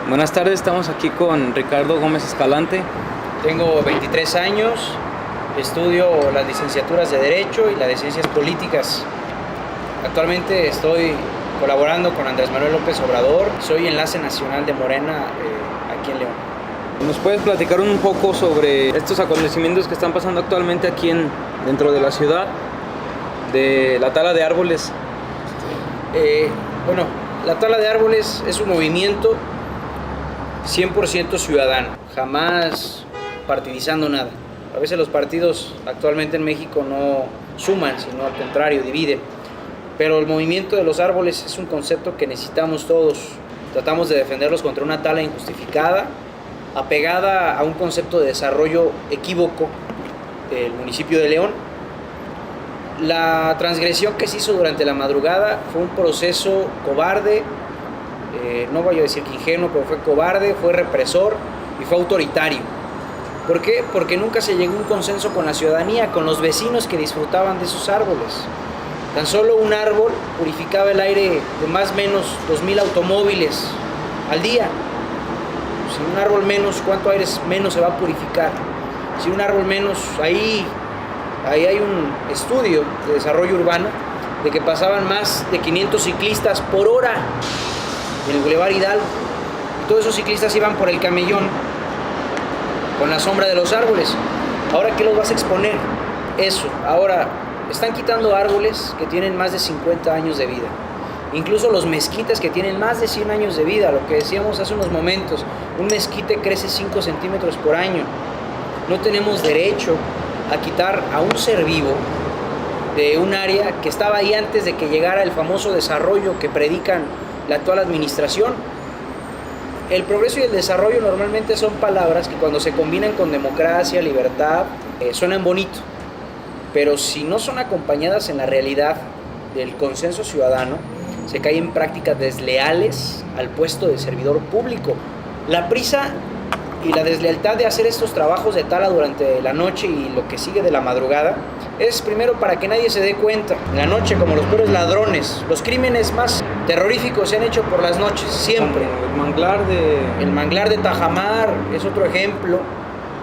Buenas tardes, estamos aquí con Ricardo Gómez Escalante. Tengo 23 años, estudio las licenciaturas de Derecho y la de Ciencias Políticas. Actualmente estoy colaborando con Andrés Manuel López Obrador, soy enlace nacional de Morena aquí en León. ¿Nos puedes platicar un poco sobre estos acontecimientos que están pasando actualmente aquí dentro de la ciudad, de la tala de árboles? Bueno, la tala de árboles es un movimiento 100% ciudadano, jamás partidizando nada. A veces los partidos actualmente en México no suman, sino al contrario, dividen. Pero el movimiento de los árboles es un concepto que necesitamos todos. Tratamos de defenderlos contra una tala injustificada, apegada a un concepto de desarrollo equívoco del municipio de León. La transgresión que se hizo durante la madrugada fue un proceso cobarde, no voy a decir que ingenuo, pero fue cobarde, fue represor y fue autoritario. ¿Por qué? Porque nunca se llegó a un consenso con la ciudadanía, con los vecinos que disfrutaban de esos árboles. Tan solo un árbol purificaba el aire de más o menos 2,000 automóviles al día. Si un árbol menos, ¿cuánto aire menos se va a purificar? Si un árbol menos, ahí hay un estudio de desarrollo urbano de que pasaban más de 500 ciclistas por hora en el Boulevard Hidalgo. Todos esos ciclistas iban por el camellón con la sombra de los árboles. ¿Ahora qué los vas a exponer? Eso. Ahora están quitando árboles que tienen más de 50 años de vida. Incluso los mezquites que tienen más de 100 años de vida. Lo que decíamos hace unos momentos, un mezquite crece 5 centímetros por año. No tenemos derecho a quitar a un ser vivo de un área que estaba ahí antes de que llegara el famoso desarrollo que predican la actual administración. El progreso y el desarrollo normalmente son palabras que cuando se combinan con democracia, libertad, suenan bonito, pero si no son acompañadas en la realidad del consenso ciudadano, se caen en prácticas desleales al puesto de servidor público. La prisa y la deslealtad de hacer estos trabajos de tala durante la noche y lo que sigue de la madrugada es primero para que nadie se dé cuenta. En la noche, como los peores ladrones, los crímenes más terroríficos se han hecho por las noches, siempre. El manglar de Tajamar es otro ejemplo,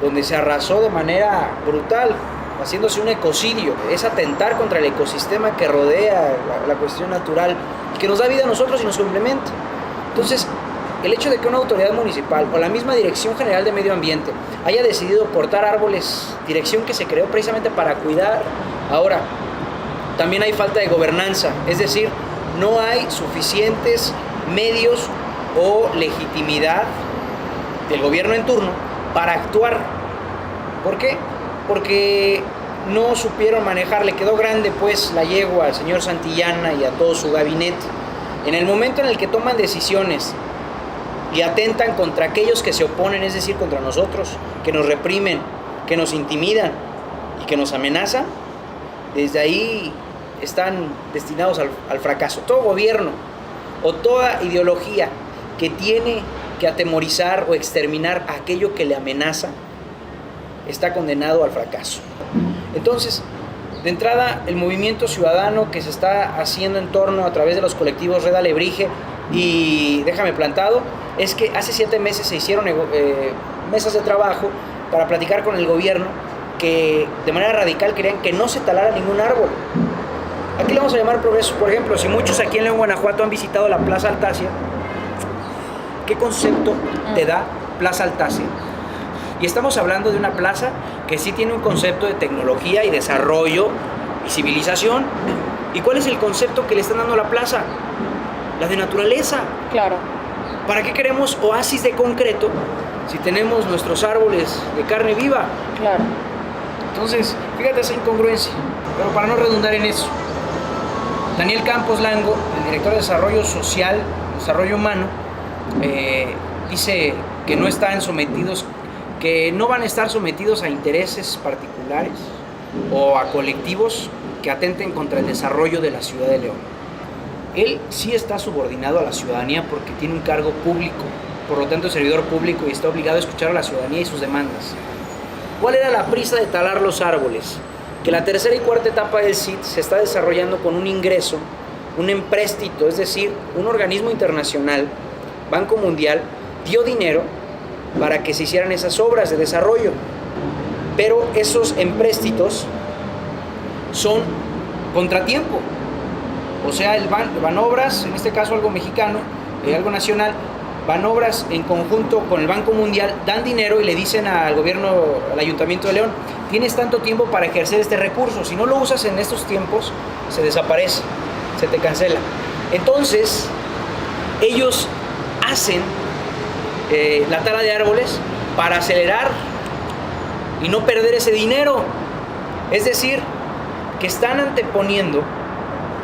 donde se arrasó de manera brutal, haciéndose un ecocidio. Es atentar contra el ecosistema que rodea la cuestión natural y que nos da vida a nosotros y nos complementa. Entonces, el hecho de que una autoridad municipal o la misma Dirección General de Medio Ambiente haya decidido cortar árboles, dirección que se creó precisamente para cuidar, ahora también hay falta de gobernanza, es decir, no hay suficientes medios o legitimidad del gobierno en turno para actuar. ¿Por qué? Porque no supieron manejar, le quedó grande pues la yegua al señor Santillana y a todo su gabinete. En el momento en el que toman decisiones y atentan contra aquellos que se oponen, es decir, contra nosotros, que nos reprimen, que nos intimidan y que nos amenazan, desde ahí están destinados al fracaso. Todo gobierno o toda ideología que tiene que atemorizar o exterminar a aquello que le amenaza, está condenado al fracaso. Entonces, de entrada, el movimiento ciudadano que se está haciendo en torno a través de los colectivos Red Alebrije y Déjame Plantado, es que hace 7 meses se hicieron mesas de trabajo para platicar con el gobierno que de manera radical querían que no se talara ningún árbol. Aquí le vamos a llamar progreso. Por ejemplo, si muchos aquí en León, Guanajuato han visitado la Plaza Altasia, ¿qué concepto te da Plaza Altasia? Y estamos hablando de una plaza que sí tiene un concepto de tecnología y desarrollo y civilización. ¿Y cuál es el concepto que le están dando a la plaza? La de naturaleza. Claro. ¿Para qué queremos oasis de concreto si tenemos nuestros árboles de carne viva? Claro. Entonces, fíjate esa incongruencia. Pero para no redundar en eso, Daniel Campos Lango, el director de Desarrollo Social, Desarrollo Humano, dice que no van a estar sometidos a intereses particulares o a colectivos que atenten contra el desarrollo de la ciudad de León. Él sí está subordinado a la ciudadanía porque tiene un cargo público, por lo tanto es servidor público y está obligado a escuchar a la ciudadanía y sus demandas. ¿Cuál era la prisa de talar los árboles? Que la tercera y cuarta etapa del CID se está desarrollando con un ingreso, un empréstito, es decir, un organismo internacional, Banco Mundial, dio dinero para que se hicieran esas obras de desarrollo. Pero esos empréstitos son contratiempo. O sea, el Banobras, en este caso algo mexicano, algo nacional, Banobras en conjunto con el Banco Mundial dan dinero y le dicen al gobierno, al Ayuntamiento de León, tienes tanto tiempo para ejercer este recurso, si no lo usas en estos tiempos, se desaparece, se te cancela. Entonces, ellos hacen la tala de árboles para acelerar y no perder ese dinero. Es decir, que están anteponiendo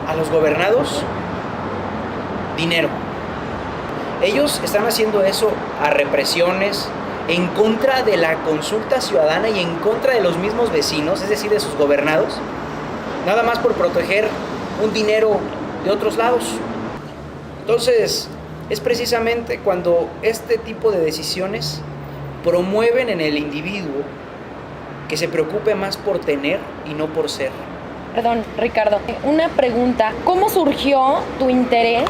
a los gobernados dinero. Ellos están haciendo eso a represiones, en contra de la consulta ciudadana y en contra de los mismos vecinos, es decir, de sus gobernados, nada más por proteger un dinero de otros lados. Entonces, es precisamente cuando este tipo de decisiones promueven en el individuo que se preocupe más por tener y no por ser. Perdón, Ricardo, una pregunta. ¿Cómo surgió tu interés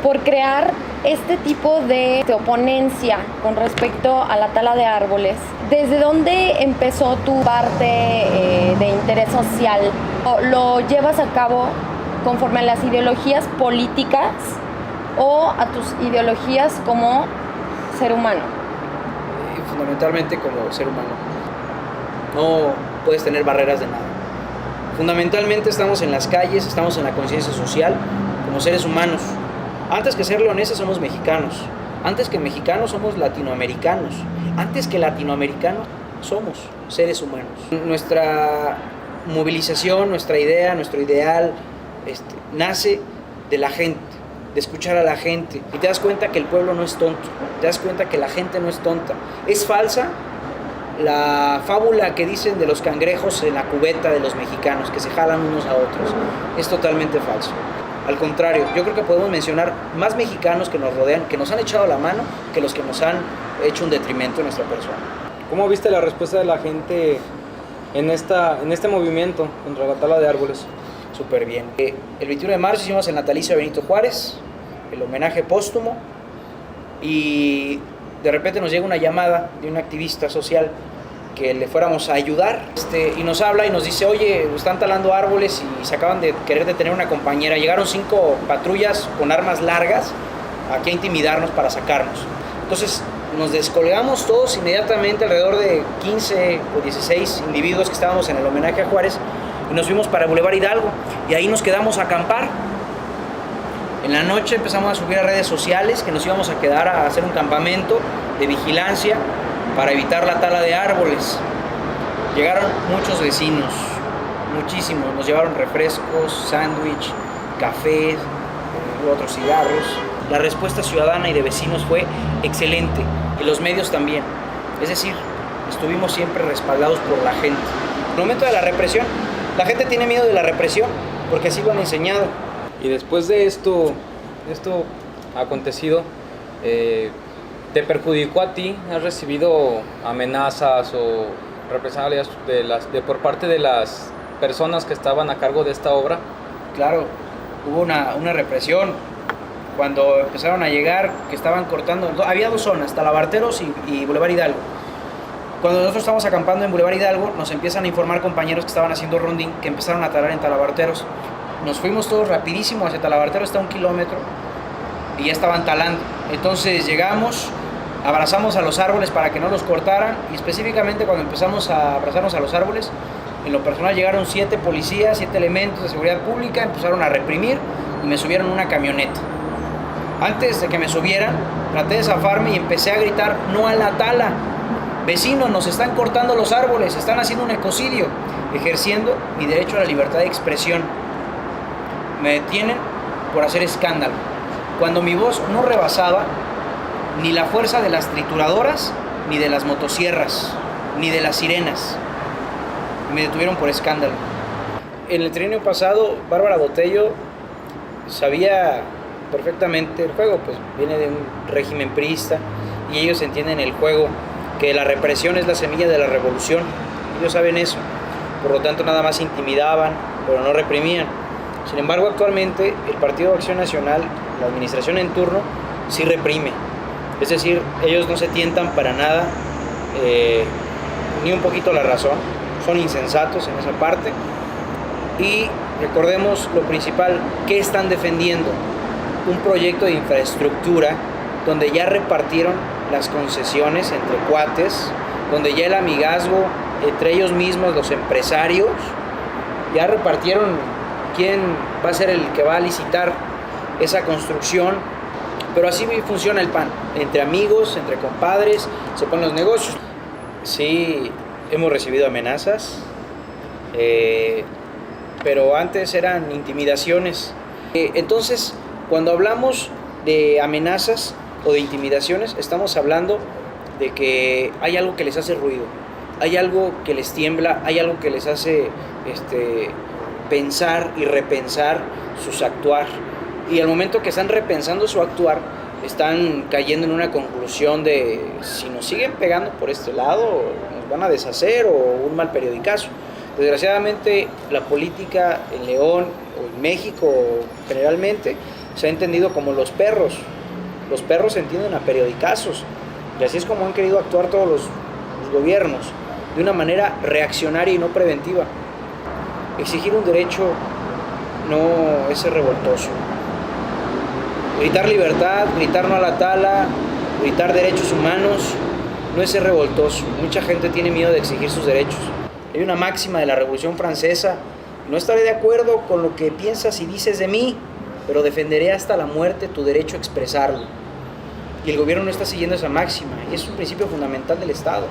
por crear este tipo de oponencia con respecto a la tala de árboles? ¿Desde dónde empezó tu parte de interés social? ¿Lo llevas a cabo conforme a las ideologías políticas o a tus ideologías como ser humano? Fundamentalmente como ser humano. No puedes tener barreras de nada. Fundamentalmente estamos en las calles, estamos en la conciencia social como seres humanos. Antes que ser leoneses somos mexicanos. Antes que mexicanos somos latinoamericanos. Antes que latinoamericanos somos seres humanos. Nuestra movilización, nuestra idea, nuestro ideal nace de la gente, de escuchar a la gente. Y te das cuenta que el pueblo no es tonto. Te das cuenta que la gente no es tonta. Es falsa la fábula que dicen de los cangrejos en la cubeta de los mexicanos, que se jalan unos a otros. Es totalmente falso. Al contrario, yo creo que podemos mencionar más mexicanos que nos rodean, que nos han echado la mano, que los que nos han hecho un detrimento en nuestra persona. ¿Cómo viste la respuesta de la gente en este movimiento contra la tala de árboles? Súper bien. El 21 de marzo hicimos el natalicio de Benito Juárez, el homenaje póstumo, y de repente nos llega una llamada de un activista social que le fuéramos a ayudar, y nos habla y nos dice, oye, están talando árboles y se acaban de querer detener una compañera. Llegaron 5 patrullas con armas largas aquí a intimidarnos para sacarnos. Entonces nos descolgamos todos inmediatamente, alrededor de 15 o 16 individuos que estábamos en el homenaje a Juárez, y nos fuimos para Boulevard Hidalgo, y ahí nos quedamos a acampar. En la noche empezamos a subir a redes sociales que nos íbamos a quedar a hacer un campamento de vigilancia para evitar la tala de árboles. Llegaron muchos vecinos, muchísimos, nos llevaron refrescos, sándwich, café, otros cigarros. La respuesta ciudadana y de vecinos fue excelente, y los medios también. Es decir, estuvimos siempre respaldados por la gente. En el momento de la represión, la gente tiene miedo de la represión, porque así lo han enseñado. Y después de esto acontecido, ¿te perjudicó a ti? ¿Has recibido amenazas o represalias por parte de las personas que estaban a cargo de esta obra? Claro, hubo una represión. Cuando empezaron a llegar, que estaban cortando, había 2 zonas, Talabarteros y Boulevard Hidalgo. Cuando nosotros estábamos acampando en Boulevard Hidalgo, nos empiezan a informar compañeros que estaban haciendo rondín que empezaron a talar en Talabarteros. Nos fuimos todos rapidísimo hacia Talabarteros, está a 1 kilómetro, y ya estaban talando. Entonces llegamos, abrazamos a los árboles para que no los cortaran, y específicamente cuando empezamos a abrazarnos a los árboles, en lo personal llegaron 7 policías, 7 elementos de seguridad pública, empezaron a reprimir y me subieron en una camioneta. Antes de que me subieran, traté de zafarme y empecé a gritar, no a la tala. Vecinos, nos están cortando los árboles, están haciendo un ecocidio, ejerciendo mi derecho a la libertad de expresión. Me detienen por hacer escándalo, cuando mi voz no rebasaba ni la fuerza de las trituradoras, ni de las motosierras, ni de las sirenas. Me detuvieron por escándalo. En el trienio pasado, Bárbara Botello sabía perfectamente el juego, pues viene de un régimen priista y ellos entienden el juego, que la represión es la semilla de la revolución. Ellos saben eso, por lo tanto nada más intimidaban, pero no reprimían. Sin embargo, actualmente el Partido de Acción Nacional, la administración en turno, sí reprime. Es decir, ellos no se tientan para nada, ni un poquito la razón, son insensatos en esa parte. Y recordemos lo principal, ¿qué están defendiendo? Un proyecto de infraestructura donde ya repartieron las concesiones entre cuates, donde ya el amigazgo entre ellos mismos, los empresarios, ya repartieron quién va a ser el que va a licitar esa construcción. Pero así funciona el PAN, entre amigos, entre compadres, se ponen los negocios. Sí, hemos recibido amenazas, pero antes eran intimidaciones. Entonces, cuando hablamos de amenazas o de intimidaciones, estamos hablando de que hay algo que les hace ruido, hay algo que les tiembla, hay algo que les hace pensar y repensar sus actuar. Y al momento que están repensando su actuar, están cayendo en una conclusión de si nos siguen pegando por este lado, nos van a deshacer o un mal periodicazo. Desgraciadamente, la política en León o en México generalmente se ha entendido como los perros. Los perros se entienden a periodicazos. Y así es como han querido actuar todos los gobiernos, de una manera reaccionaria y no preventiva. Exigir un derecho no es ser revoltoso. Gritar libertad, gritar no a la tala, gritar derechos humanos, no es ser revoltoso. Mucha gente tiene miedo de exigir sus derechos. Hay una máxima de la Revolución Francesa: no estaré de acuerdo con lo que piensas y dices de mí, pero defenderé hasta la muerte tu derecho a expresarlo. Y el gobierno no está siguiendo esa máxima, y es un principio fundamental del Estado.